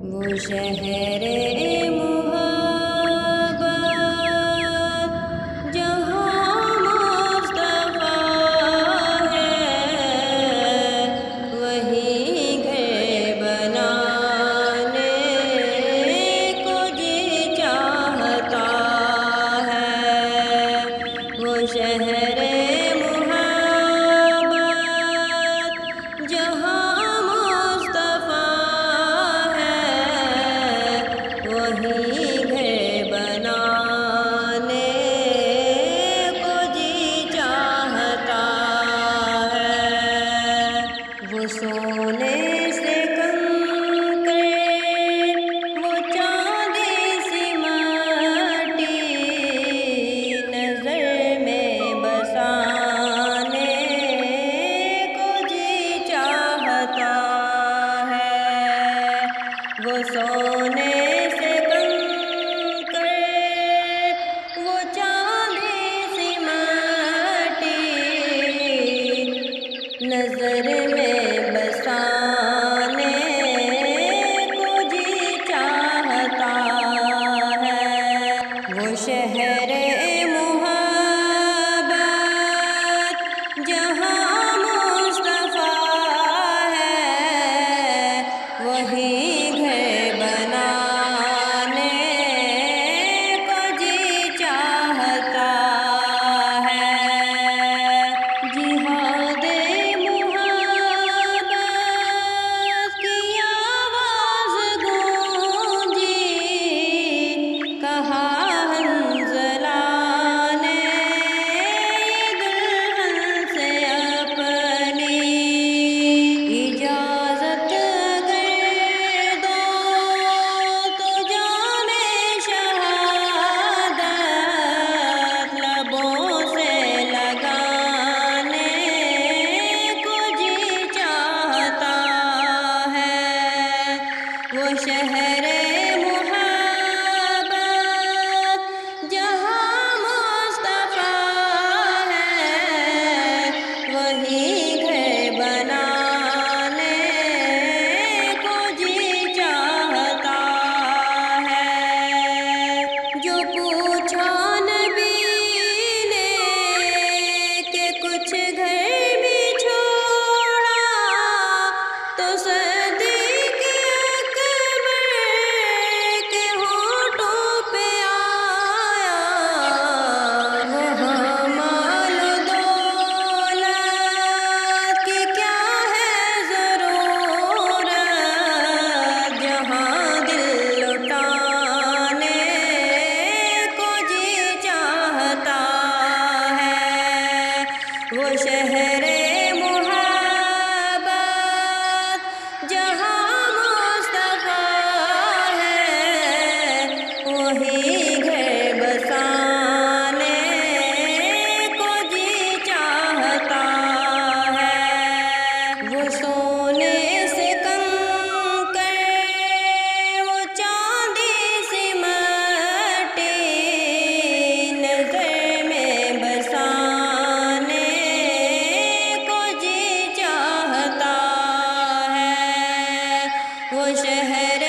وہ شہر محبت جہاں مصطفیٰ ہے، وہیں گھر بنانے کو جی چاہتا ہے۔ وہ شہر محبت جہاں مصطفیٰ ہے، وہیں گھر بنانے کو جی چاہتا ہے۔ وہ سونے سے کنکر، وہ چاندی سی مٹی، نظر میں بسانے کو جی چاہتا ہے۔ وہ سونے سے کنکر، وہ چاندی سی مٹی، نظر میں بسانے کو جی چاہتا ہے۔ وہ شہر محبت جہاں مصطفیٰ ہے، وہیں گھر بنانے کو جی چاہتا ہے۔ جہاد محبت کی آواز گونجی، کہا حنظلہ نے دلہن سے اپنی، اجازت اگر دو تو جام شہادت لبوں سے لگانے کو جی چاہتا ہے۔ وہ شہر محبت جہاں مصطفیٰ ہے، وہیں گھر بنانے کو جی چاہتا ہے۔ جو پوچھا نبی نے کہ کچھ گھر بھی چھوڑا، تو صدیق اکبر کے ہونٹوں پہ آیا، وہاں مال و دولت کی کیا ہے ضرورت، جہاں دل لٹانے کو جی چاہتا ہے۔ وہ شہر محبت جہاں مصطفیٰ ہے، وہیں گھر بسانے کو جی چاہتا ہے۔ وہ سونے سے کنکر، وہ چاندی سی مٹی، نظر میں بسانے کو جی چاہتا ہے۔ وہ شہر